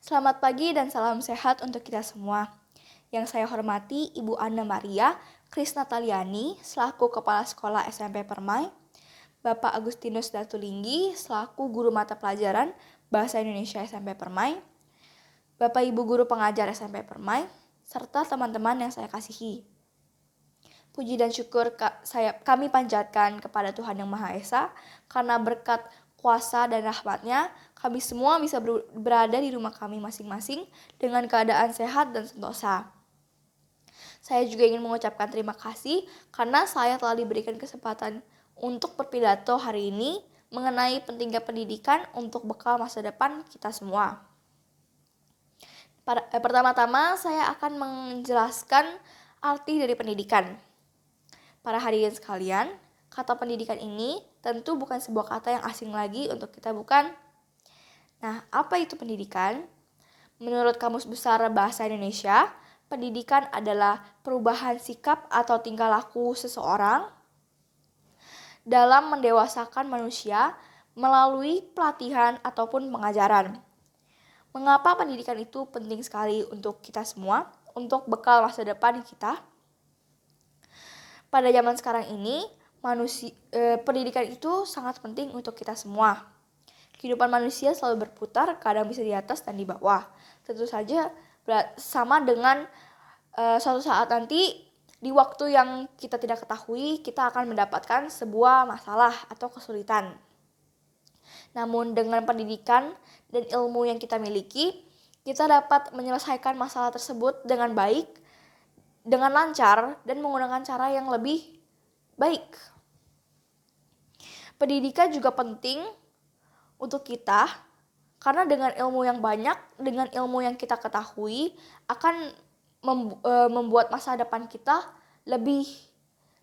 Selamat pagi dan salam sehat untuk kita semua. Yang saya hormati Ibu Anna Maria Krisnataliani selaku Kepala Sekolah SMP Permai, Bapak Agustinus Datulinggi selaku Guru Mata Pelajaran Bahasa Indonesia SMP Permai, Bapak Ibu Guru Pengajar SMP Permai, serta teman-teman yang saya kasihi. Puji dan syukur kami panjatkan kepada Tuhan Yang Maha Esa karena berkat kuasa dan rahmat-Nya kami semua bisa berada di rumah kami masing-masing dengan keadaan sehat dan sentosa. Saya juga ingin mengucapkan terima kasih karena saya telah diberikan kesempatan untuk berpidato hari ini mengenai pentingnya pendidikan untuk bekal masa depan kita semua. Pertama-tama saya akan menjelaskan arti dari pendidikan. Para hadirin sekalian, kata pendidikan ini tentu bukan sebuah kata yang asing lagi untuk kita, bukan? Nah, apa itu pendidikan? Menurut Kamus Besar Bahasa Indonesia, pendidikan adalah perubahan sikap atau tingkah laku seseorang dalam mendewasakan manusia melalui pelatihan ataupun pengajaran. Mengapa pendidikan itu penting sekali untuk kita semua, untuk bekal masa depan kita? Pada zaman sekarang ini, pendidikan itu sangat penting untuk kita semua. Kehidupan manusia selalu berputar, kadang bisa di atas dan di bawah. Tentu saja sama dengan suatu saat nanti di waktu yang kita tidak ketahui, kita akan mendapatkan sebuah masalah atau kesulitan. Namun dengan pendidikan dan ilmu yang kita miliki, kita dapat menyelesaikan masalah tersebut dengan baik, dengan lancar, dan menggunakan cara yang lebih baik. Pendidikan juga penting untuk kita karena dengan ilmu yang banyak, dengan ilmu yang kita ketahui akan membuat masa depan kita lebih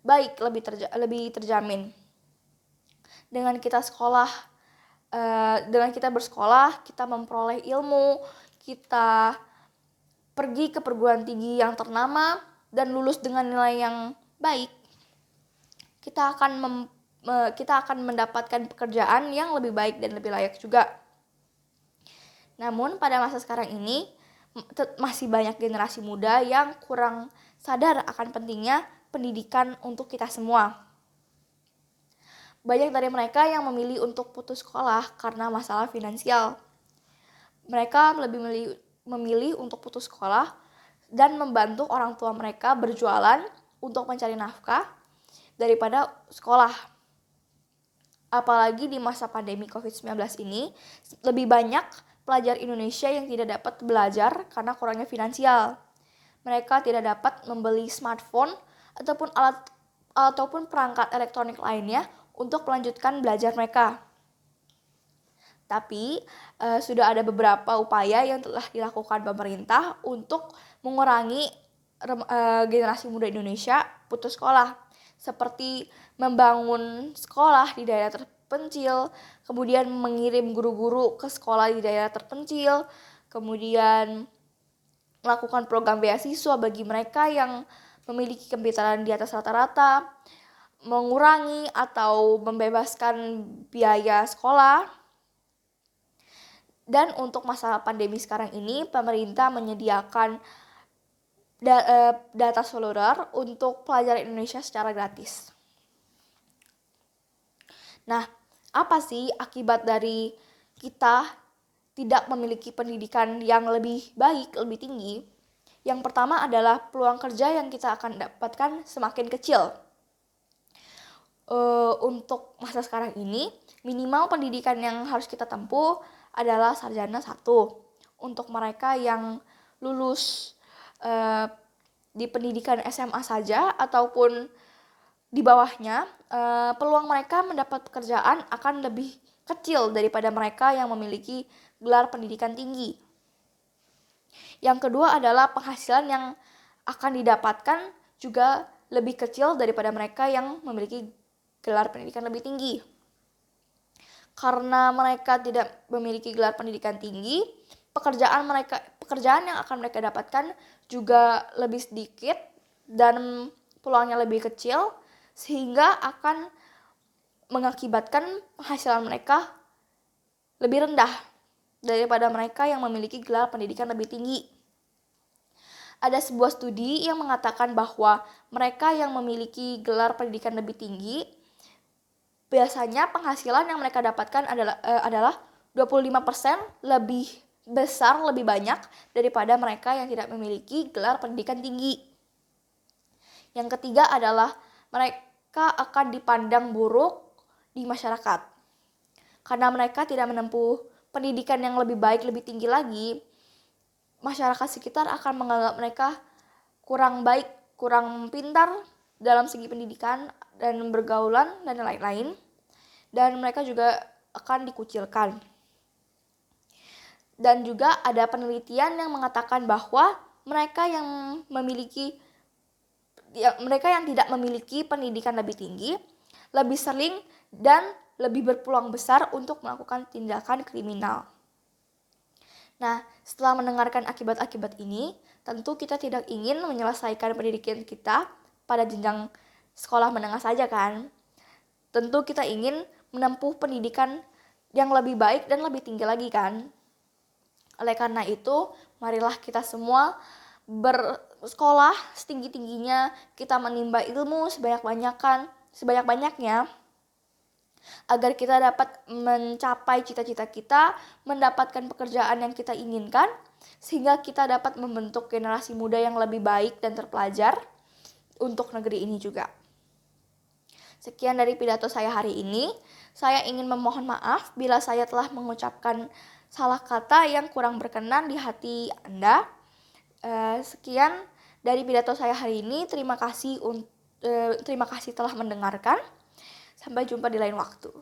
baik, lebih terjamin. Dengan kita bersekolah, kita memperoleh ilmu, kita pergi ke perguruan tinggi yang ternama dan lulus dengan nilai yang baik, kita akan mendapatkan pekerjaan yang lebih baik dan lebih layak juga. Namun pada masa sekarang ini masih banyak generasi muda yang kurang sadar akan pentingnya pendidikan untuk kita semua. Banyak dari mereka yang memilih untuk putus sekolah karena masalah finansial. Mereka lebih memilih untuk putus sekolah dan membantu orang tua mereka berjualan untuk mencari nafkah daripada sekolah. Apalagi di masa pandemi COVID-19 ini, lebih banyak pelajar Indonesia yang tidak dapat belajar karena kurangnya finansial. Mereka tidak dapat membeli smartphone ataupun perangkat elektronik lainnya untuk melanjutkan belajar mereka. Tapi sudah ada beberapa upaya yang telah dilakukan pemerintah untuk mengurangi generasi muda Indonesia putus sekolah, seperti membangun sekolah di daerah terpencil, kemudian mengirim guru-guru ke sekolah di daerah terpencil, kemudian melakukan program beasiswa bagi mereka yang memiliki kepintaran di atas rata-rata, mengurangi atau membebaskan biaya sekolah. Dan untuk masa pandemi sekarang ini, pemerintah menyediakan data seluler untuk pelajar Indonesia secara gratis. Nah, apa sih akibat dari kita tidak memiliki pendidikan yang lebih baik, lebih tinggi? Yang pertama adalah peluang kerja yang kita akan dapatkan semakin kecil. Untuk masa sekarang ini, minimal pendidikan yang harus kita tempuh adalah sarjana 1. Untuk mereka yang lulus di pendidikan SMA saja ataupun di bawahnya, peluang mereka mendapat pekerjaan akan lebih kecil daripada mereka yang memiliki gelar pendidikan tinggi. Yang kedua adalah penghasilan yang akan didapatkan juga lebih kecil daripada mereka yang memiliki gelar pendidikan lebih tinggi. Karena mereka tidak memiliki gelar pendidikan tinggi, pekerjaan yang akan mereka dapatkan juga lebih sedikit dan peluangnya lebih kecil, sehingga akan mengakibatkan penghasilan mereka lebih rendah daripada mereka yang memiliki gelar pendidikan lebih tinggi. Ada sebuah studi yang mengatakan bahwa mereka yang memiliki gelar pendidikan lebih tinggi biasanya penghasilan yang mereka dapatkan adalah 25% lebih besar, lebih banyak daripada mereka yang tidak memiliki gelar pendidikan tinggi. Yang ketiga adalah mereka akan dipandang buruk di masyarakat. Karena mereka tidak menempuh pendidikan yang lebih baik, lebih tinggi lagi, masyarakat sekitar akan menganggap mereka kurang baik, kurang pintar dalam segi pendidikan dan bergaulan dan lain-lain. Dan mereka juga akan dikucilkan. Dan juga ada penelitian yang mengatakan bahwa mereka yang tidak memiliki pendidikan lebih tinggi lebih sering dan lebih berpeluang besar untuk melakukan tindakan kriminal. Nah, setelah mendengarkan akibat-akibat ini, tentu kita tidak ingin menyelesaikan pendidikan kita pada jenjang sekolah menengah saja kan. Tentu kita ingin menempuh pendidikan yang lebih baik dan lebih tinggi lagi kan. Oleh karena itu, marilah kita semua bersekolah setinggi-tingginya, kita menimba ilmu sebanyak-banyaknya agar kita dapat mencapai cita-cita kita, mendapatkan pekerjaan yang kita inginkan, sehingga kita dapat membentuk generasi muda yang lebih baik dan terpelajar untuk negeri ini juga. Sekian dari pidato saya hari ini. Saya ingin memohon maaf bila saya telah mengucapkan salah kata yang kurang berkenan di hati Anda. Sekian dari pidato saya hari ini. Terima kasih telah mendengarkan. Sampai jumpa di lain waktu.